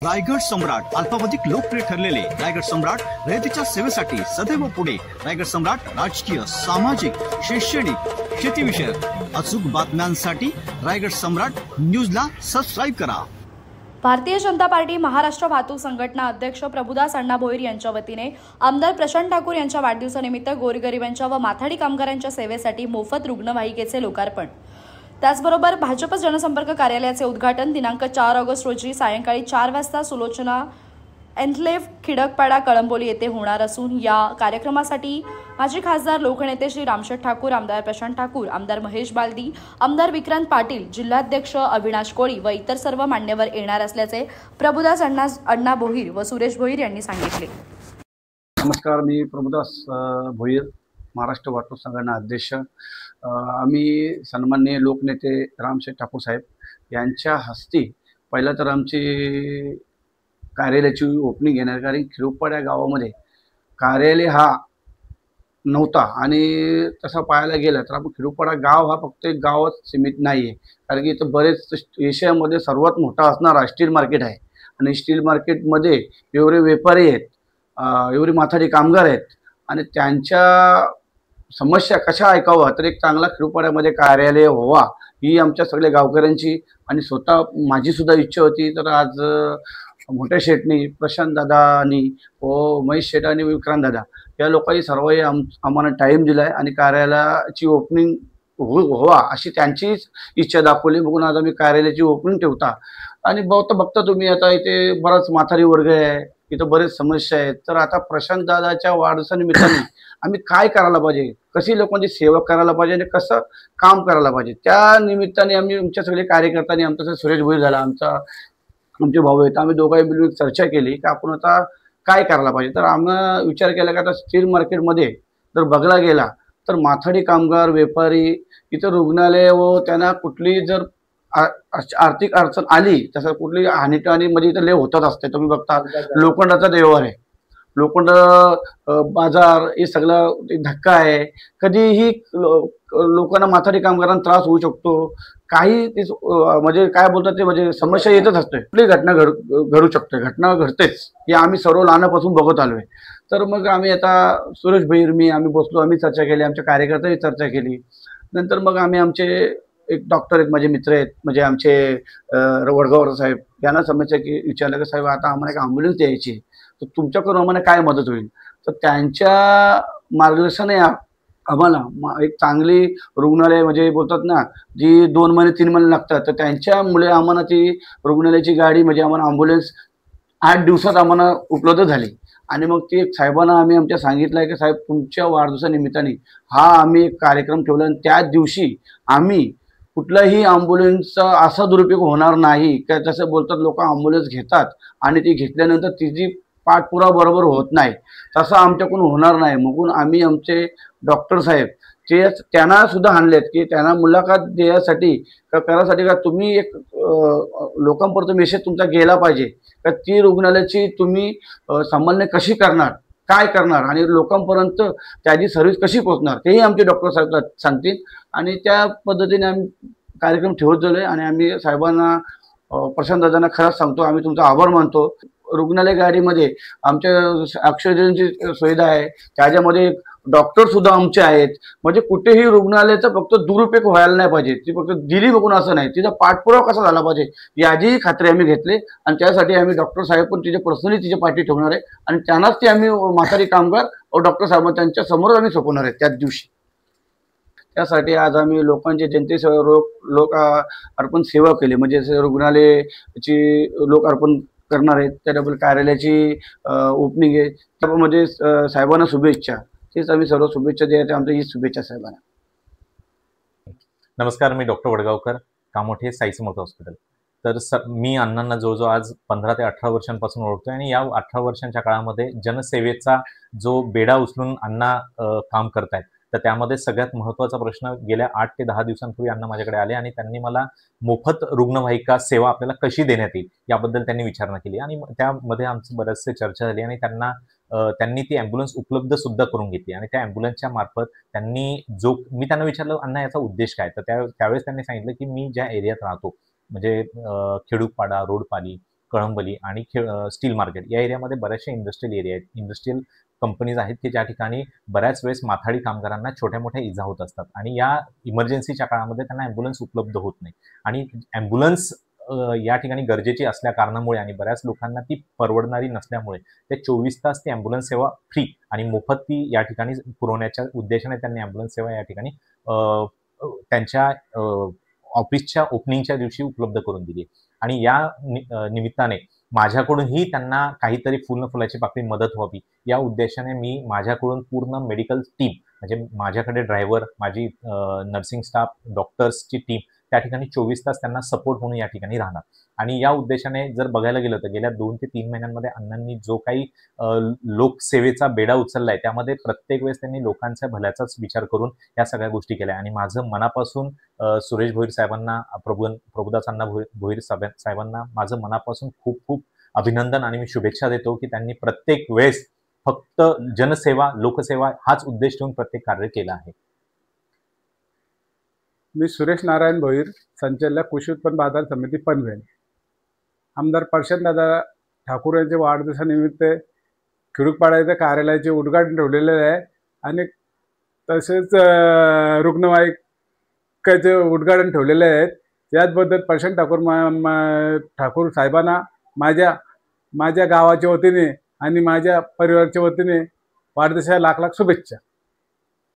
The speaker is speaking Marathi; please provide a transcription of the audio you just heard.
रायगड सम्राट अल्पावधिक लोकप्रिय ठरलेले रायगड सम्राट रयतेच्या सेवेसाठी सदैव पुढे। रायगड सम्राट राजकीय, सामाजिक, शैक्षणिक, शेतीविषयक अचूक बातम्यांसाठी रायगड सम्राट न्यूजला सबस्क्राईब करा। भारतीय जनता पार्टी महाराष्ट्र वाहतूक संघटना अध्यक्ष प्रभुदास अण्णा भोईर यांच्या वतीने आमदार प्रशांत ठाकूर यांच्या वाढदिवसानिमित्त गोरगरिबांच्या व माथाडी कामगारांच्या सेवेसाठी मोफत रुग्णवाहिकेचे लोकार्पण। त्याचबरोबर भाजप जनसंपर्क कार्यालयाचे उद्घाटन दिनांक 4 ऑगस्ट रोजी सायंकाळी 4 वाजता सुलोचना एन्क्लेव्ह खिडकपाडा कळंबोली येथे होणार असून या कार्यक्रमासाठी माजी खासदार लोकनेते श्री रामशेठ ठाकूर, आमदार प्रशांत ठाकूर, आमदार महेश बालदी, आमदार विक्रांत पाटील, जिल्हाध्यक्ष अविनाश कोळी व इतर सर्व मान्यवर येणार असल्याचे प्रभुदास अण्णा भोईर व सुरेश भोईर यांनी सांगितले। नमस्कार, मी प्रभुदास भोईर, महाराष्ट्र वाहतूक संघटना अध्यक्ष। आम्ही सन्माननीय लोकनेते रामशेठ ठाकूर साहेब यांच्या हस्ते पहिला तर आमची कार्यालयाची ओपनिंग घेणार, कारण खिडकपाडा गावामध्ये कार्यालय हा नव्हता आणि तसा पाहायला गेलं तर आपण खिडकपाडा गाव हा फक्त एक गावात सीमित नाही आहे, कारण की इथं बरेच एशियामध्ये सर्वात मोठा असणारा स्टील मार्केट आहे आणि स्टील मार्केटमध्ये एवढे व्यापारी आहेत, एवढे माथाडी कामगार आहेत आणि त्यांच्या समस्या कशा ऐकावा तर एक चांगला खिडकपाड्यामध्ये कार्यालय व्हावा ही आमच्या सगळ्या गावकऱ्यांची आणि स्वतः माझी सुद्धा इच्छा होती। तर आज मोठ्या शेठनी, प्रशांत दादानी व महेश शेठ आणि विक्रांत दादा या लोकांनी सर्वही आम्हाला टाईम दिला आहे आणि कार्यालयाची ओपनिंग व्हावा अशी त्यांचीच इच्छा दाखवली। बघून आज आम्ही कार्यालयाची ओपनिंग ठेवता आणि बघता तुम्ही आता इथे बराच माथारी वर्ग आहे, इथं बरेच समस्या आहेत। तर आता प्रशांत दादाच्या वाढदिवसानिमित्ताने आम्ही काय करायला पाहिजे, कशी लोकांची सेवा करायला पाहिजे आणि कसं काम करायला पाहिजे, त्या निमित्ताने आम्ही आमच्या सगळे कार्यकर्त्यांनी, आमचा सुरेश भोईर झाला, आमचे भाऊ आहेत, आम्ही दोघांनी मिळून चर्चा केली की आपण आता काय करायला पाहिजे। तर आम्ही विचार केला की आता स्टील मार्केटमध्ये जर बघला गेला तर माथाडी कामगार, व्यापारी, इथं रुग्णालय व त्यांना कुठली जर आर्थिक अडचण आली तसं कुठली हानीटाणी मध्ये इथं लय होतच असते। तुम्ही बघता लोखंडाचा व्यवहार आहे, लोखंड बाजार हे सगळं धक्का आहे, कधीही लोकांना माथाडी कामगारांना त्रास होऊ शकतो, काही म्हणजे काय बोलतात ते म्हणजे समस्या येतच असते, कुठली घटना घडू शकते, घटना घडतेच, हे आम्ही सर्व लहानापासून बघत आलोय। तर मग आम्ही आता सुरेश भोईर मी आम्ही बसलो, आम्ही चर्चा केली, आमच्या कार्यकर्त्यांनी चर्चा केली। नंतर मग आम्ही आमचे एक डॉक्टर आहेत, माझे मित्र आहेत, म्हणजे आमचे वडगावकर साहेब यांना समस्या की विचारलं की साहेब आता आम्हाला एक ॲम्ब्युलन्स द्यायची, तर तुमच्याकडून आम्हाला काय मदत होईल। तर त्यांच्या मार्गदर्शनाने आम्हाला एक चांगली रुग्णालय म्हणजे बोलतात ना जी 2 महिने 3 महिने लागतात, तर त्यांच्यामुळे आम्हाला ती रुग्णालयाची गाडी म्हणजे आम्हाला ॲम्ब्युलन्स 8 दिवसात आम्हाला उपलब्ध झाली। आणि मग ते साहेबांना आम्ही आमच्या सांगितलं आहे की साहेब तुमच्या वाढदिवसानिमित्ताने हा आम्ही एक कार्यक्रम ठेवला आणि त्याच दिवशी आम्ही कुठलाही ॲम्ब्युलन्सचा असा दुरुपयोग होणार नाही का, जसं बोलतात लोक ॲम्ब्युलन्स घेतात आणि ती घेतल्यानंतर तिची पाठपुरावा बरोबर होत नाही, तसं आमच्याकडून होणार नाही। मग आम्ही आमचे डॉक्टर साहेब ते त्यांना सुद्धा आणलेत की त्यांना मुलाखत द्यायसाठी करासाठी का तुम्ही एक लोकांपर्यंत मेसेज तुमचा गेला पाहिजे का ती रुग्णालयाची तुम्ही सांभाळणे कशी करणार, काय करणार आणि लोकांपर्यंत त्याची सर्व्हिस कशी पोहोचणार तेही आमचे डॉक्टर साहेब सांगतील आणि त्या पद्धतीने आम्ही कार्यक्रम ठेवत गेलोय। आणि आम्ही साहेबांना, प्रशांत दादांना खरंच सांगतो आम्ही तुमचा आभार मानतो। रुग्णालय गाडीमध्ये आमच्या ऑक्सिजनची सुविधा आहे, त्याच्यामध्ये डॉक्टर सुद्धा आमचे आहेत, म्हणजे कुठेही रुग्णालयाचा फक्त दुरुपयोग व्हायला नाही पाहिजे, ती फक्त दिली बघून असं नाही, तिचा पाठपुरावा कसा झाला पाहिजे याचीही खात्री आम्ही घेतली आणि त्यासाठी आम्ही डॉक्टर साहेब पण तिचे पर्सनली तिच्या पाठी ठेवणार आहे आणि त्यांनाच ते आम्ही माथाडी कामगार व डॉक्टर साहेब त्यांच्या समोर आम्ही सोपवणार आहे त्याच दिवशी। त्यासाठी आज आम्ही लोकांची जनतेसेवा लोक अर्पण सेवा केली, म्हणजे रुग्णालयाची लोक अर्पण करणार आहेत, त्याबद्दल कार्यालयाची ओपनिंग आहे, त्यामध्ये साहेबांना शुभेच्छा, तेच आम्ही सर्व शुभेच्छा द्यायच्या, आमच्या ही शुभेच्छा साहेबांना। नमस्कार, मी डॉक्टर वडगावकर, कामोठे साई समर्थ हॉस्पिटल। तर मी अण्णांना जवळजवळ आज 15 ते 18 वर्षांपासून ओळखतोय आणि या 18 वर्षांच्या काळामध्ये जनसेवेचा जो बेडा उचलून अण्णा काम करतायत, तर त्यामध्ये सगळ्यात महत्त्वाचा प्रश्न गेल्या 8 ते 10 दिवसांपूर्वी अण्णा माझ्याकडे आले आणि त्यांनी मला मोफत रुग्णवाहिका सेवा आपल्याला कशी देण्यात येईल याबद्दल त्यांनी विचारणा केली आणि त्यामध्ये आमची बरेचसे चर्चा झाली आणि त्यांनी ती ॲम्ब्युलन्स उपलब्ध सुद्धा करून घेतली आणि त्या ॲम्ब्युलन्सच्या मार्फत मी त्यांना विचारलं अण्णा याचा उद्देश काय, तर त्यावेळेस त्यांनी सांगितलं की मी ज्या एरियात राहतो म्हणजे खिडकपाडा, रोडपाली कळंबली आणि स्टील मार्केट या एरियामध्ये बऱ्याचशा इंडस्ट्रियल एरिया आहेत, इंडस्ट्रियल कंपनीज आहेत की ज्या ठिकाणी बऱ्याच वेळेस माथाडी कामगारांना छोट्या मोठ्या इजा होत असतात आणि या इमर्जन्सीच्या काळामध्ये त्यांना ॲम्ब्युलन्स उपलब्ध होत नाही आणि ॲम्ब्युलन्स या ठिकाणी गरजेची असल्या कारणामुळे आणि बऱ्याच लोकांना ती परवडणारी नसल्यामुळे ते 24 तास ती ॲम्ब्युलन्स सेवा फ्री आणि मोफत ती या ठिकाणी पुरवण्याच्या उद्देशाने त्यांनी ॲम्ब्युलन्स सेवा या ठिकाणी त्यांच्या ऑफिसच्या ओपनिंगच्या दिवशी उपलब्ध करून दिली आणि या निमित्ताने माझ्याकडूनही त्यांना काहीतरी फुलाची पाकळी मदत व्हावी या उद्देशाने मी माझ्याकडून पूर्ण मेडिकल टीम म्हणजे माझ्याकडे ड्रायव्हर, माझी नर्सिंग स्टाफ, डॉक्टर्सची टीम त्या ठिकाणी 24 तास त्यांना सपोर्ट म्हणून या ठिकाणी राहणार आणि या उद्देशाने जर बघायला गेलं तर गेल्या 2 ते 3 महिन्यांमध्ये अण्णांनी जो काही लोकसेवेचा बेडा उचलला आहे त्यामध्ये प्रत्येक वेळेस त्यांनी लोकांच्या भल्याचाच विचार करून या सगळ्या गोष्टी केल्या आणि माझं मनापासून सुरेश भोईर साहेबांना, प्रभुदास अण्णा भोईर साहेबांना माझं मनापासून खूप खूप अभिनंदन आणि मी शुभेच्छा देतो की त्यांनी प्रत्येक वेळेस फक्त जनसेवा, लोकसेवा हाच उद्देश ठेवून प्रत्येक कार्य केलं आहे. मी सुरेश नारायण भोईर, संचालक कृषी उत्पन्न बाजार समिती पनवेल. आमदार प्रशांतदादा ठाकूर यांच्या वाढदिवसानिमित्त खिडूकपाडा येथे कार्यालयाचे उद्घाटन ठेवलेले आहे आणि तसेच रुग्णवाहिकेचे उद्घाटन ठेवलेले आहेत. याचबद्दल प्रशांत ठाकूर साहेबांना माझ्या गावाच्या वतीने आणि माझ्या परिवाराच्या वतीने वाढदिवसाच्या लाख लाख शुभेच्छा.